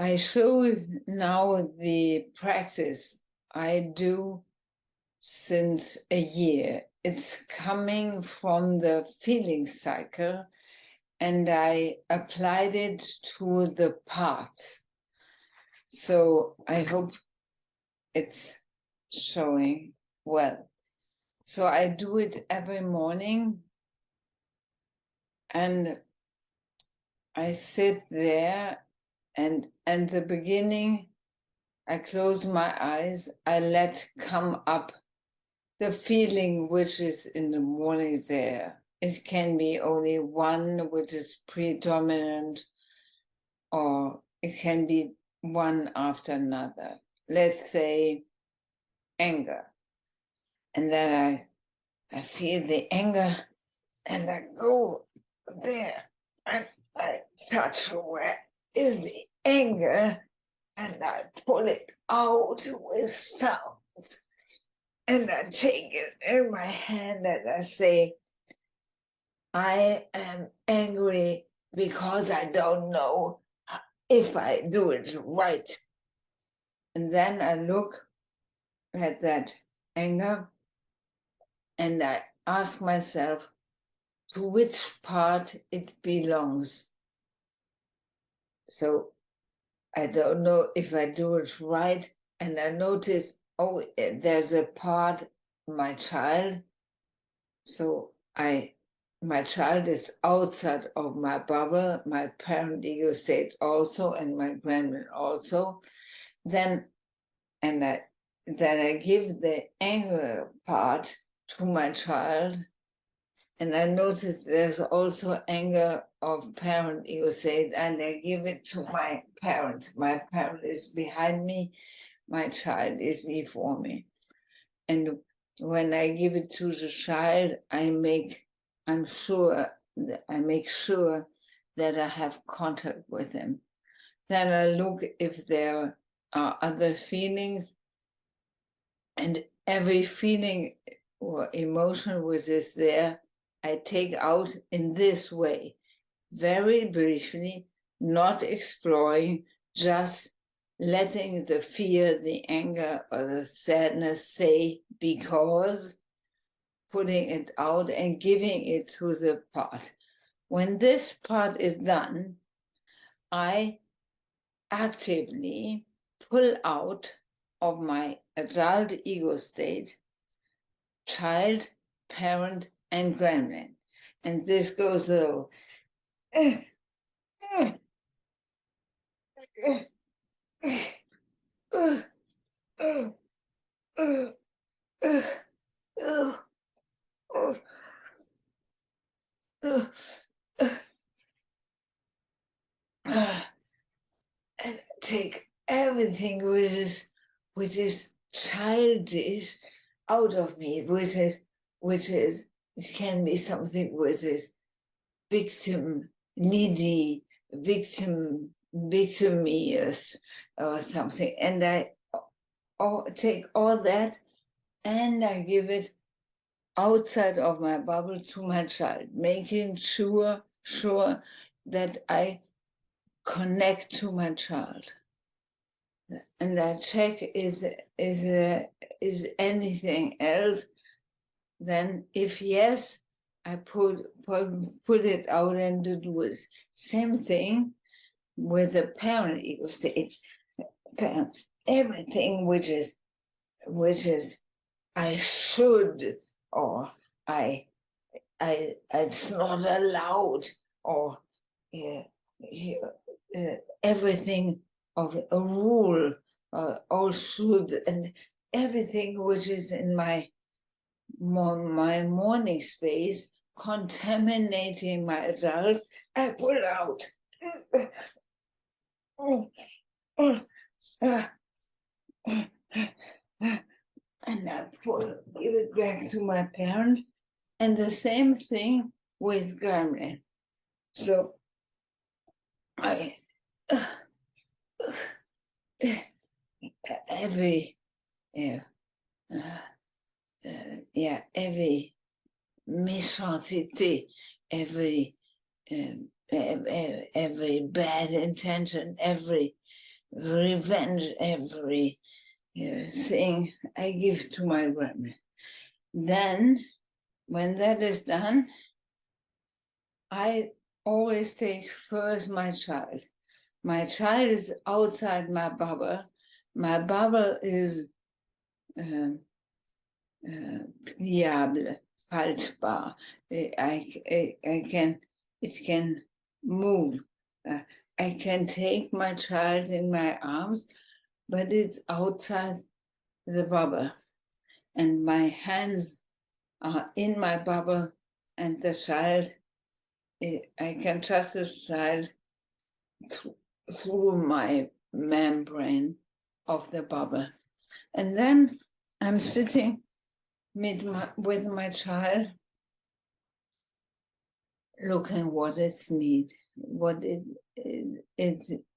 I show you now the practice I do since a year. It's coming from the feeling cycle, and I applied it to the parts. So I hope it's showing well. So I do it every morning, and I sit there, and in the beginning, I close my eyes, I let come up the feeling which is in the morning there. It can be only one which is predominant, or it can be one after another. Let's say anger. And then I feel the anger, and I go there, and I touch where is the anger, and I pull it out with sound. And I take it in my hand and I say, I am angry because I don't know if I do it right. And then I look at that anger and I ask myself to which part it belongs. So I don't know if I do it right. And I notice, oh, there's a part, my child. So my child is outside of my bubble, my parent ego state also, and my gremlin also. Then I give the anger part to my child, and I notice there's also anger of parent ego state, and I give it to my parent. My parent is behind me, my child is before me. And when I give it to the child, I make sure that I have contact with him. Then I look if there are other feelings, and every feeling or emotion which is there, I take out in this way, very briefly, not exploring, just letting the fear, the anger, or the sadness say because, putting it out and giving it to the part. When this part is done, I actively pull out of my adult ego state child, parent, and gremlin. And this goes though. And take everything which is childish out of me, which is it can be something which is victim needy, victimious or something, and I take all that and I give it outside of my bubble to my child, making sure that I connect to my child. And I check is anything else. Then if yes, I put it out and do it. Same thing with the parent ego state. Everything which is I should, or I it's not allowed, or everything of a rule, all should, and everything which is in my morning space, contaminating my adult, I pull out. And I give it back to my parent, and the same thing with Gremlin. So I every méchanceté, every bad intention, every revenge every thing I give to my grandma. Then, when that is done, I always take first my child. My child is outside my bubble. My bubble is pliable, faltbar. It can move. I can take my child in my arms, but it's outside the bubble. And my hands are in my bubble, and the child, I can touch the child through my membrane of the bubble. And then I'm sitting with my child, looking what it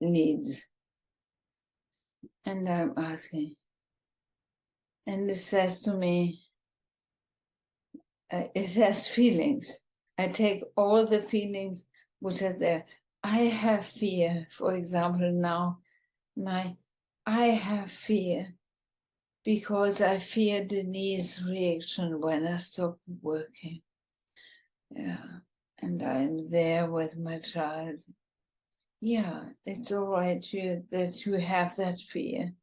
needs. And I'm asking. And it says to me, it has feelings. I take all the feelings which are there. I have fear, for example, now, I have fear because I fear Denise's reaction when I stop working. Yeah, and I'm there with my child. Yeah, it's all right that you have that fear.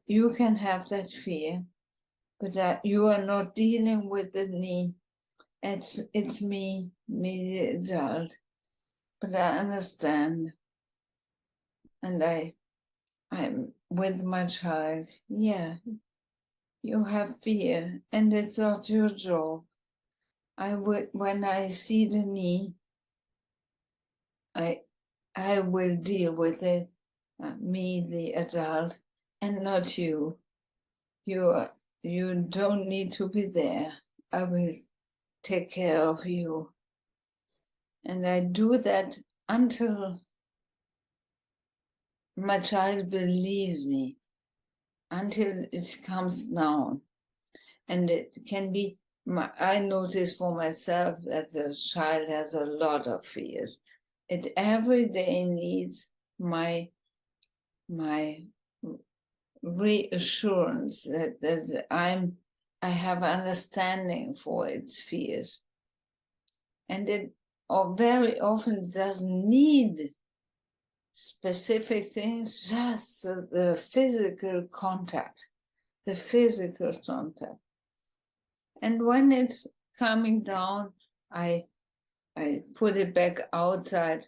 You can have that fear, but you are not dealing with the knee. It's me, the adult. But I understand, and I'm with my child. Yeah, you have fear, and it's not your job. When I see the knee, I will deal with it. Me, the adult, and not you. You don't need to be there. I will take care of you. And I do that until my child believes me, until it comes down. And it can be, I notice for myself that the child has a lot of fears. It every day needs my reassurance that I have understanding for its fears. And it very often doesn't need specific things, just the physical contact, And when it's coming down, I put it back outside.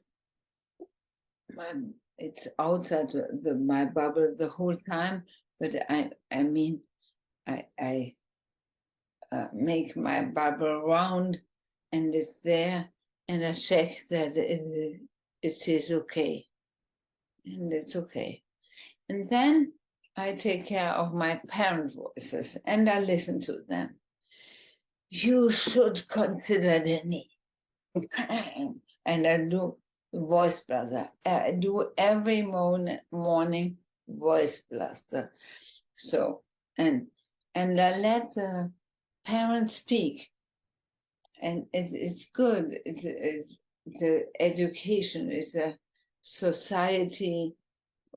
It's outside my bubble the whole time, but I mean, I make my bubble round, and it's there, and I check that it is okay, and it's okay. And then I take care of my parent voices, and I listen to them. You should consider the knee. And I do voice blaster. I do every morning voice blaster. So, and I let the parents speak. And it's good. It's the education is a society,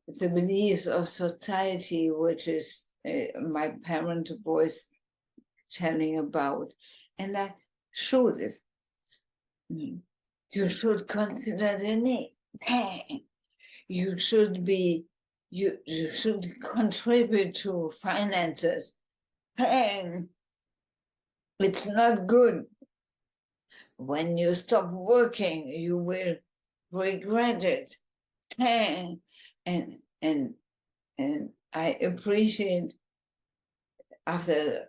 the beliefs of society, which is my parent voice telling about. And I showed it. You should consider the need. You should contribute to finances. It's not good. When you stop working, you will regret it. And I appreciate after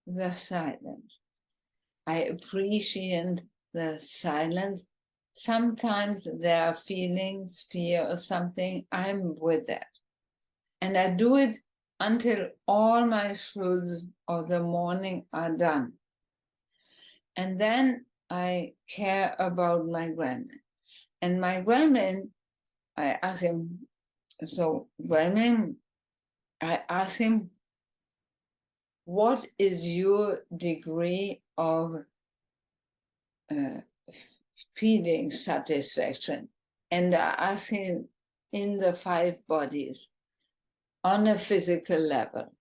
the silence. I appreciate the silence. Sometimes there are feelings, fear or something. I'm with that. And I do it until all my shoulds of the morning are done. And then I care about my Gremlin. And my Gremlin, I ask him, so Gremlin, I ask him, what is your degree of feeling satisfaction. And I ask him in the 5 bodies on a physical level.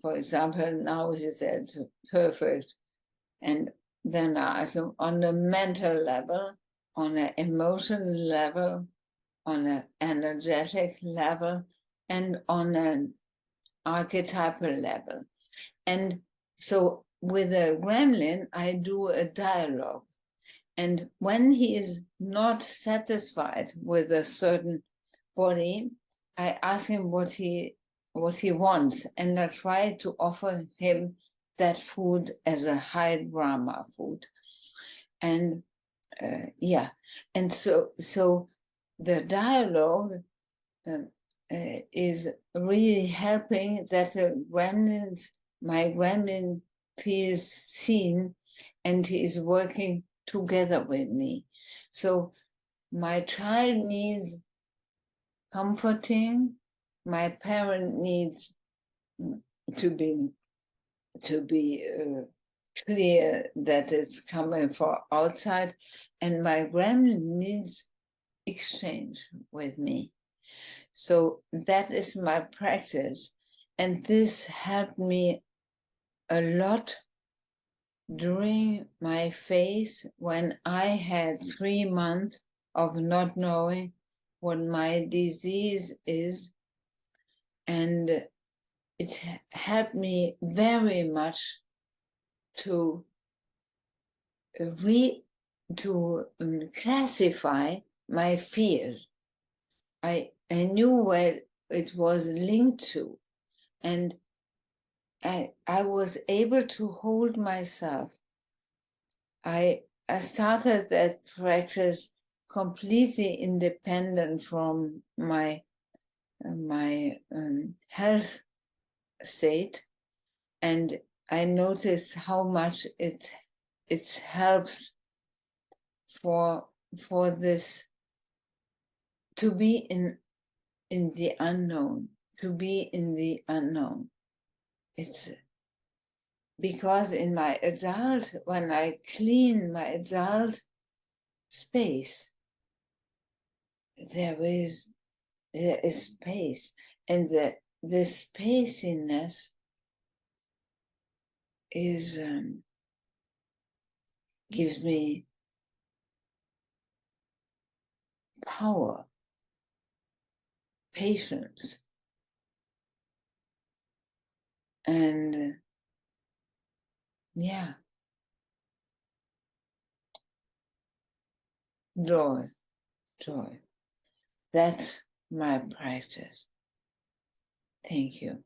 For example, now he said perfect. And then I ask him on a mental level, on an emotional level, on an energetic level, and on an archetypal level. And so with a gremlin, I do a dialogue. And when he is not satisfied with a certain body, I ask him what he wants, and I try to offer him that food as a high drama food. And yeah, and so the dialogue is really helping that my gremlin feels seen, and he is working together with me. So my child needs comforting, my parent needs to be clear that it's coming from outside, and my gremlin needs exchange with me. So that is my practice, and this helped me a lot during my phase when I had 3 months of not knowing what my disease is, and it helped me very much to classify my fears. I knew where it was linked to, and I was able to hold myself. I started that practice completely independent from my health state, and I noticed how much it helps for this to be in the unknown, to be in the unknown. It's because in my adult, when I clean my adult space, there is space, and the spaciness is gives me power, patience, and yeah, joy. That's my practice. Thank you.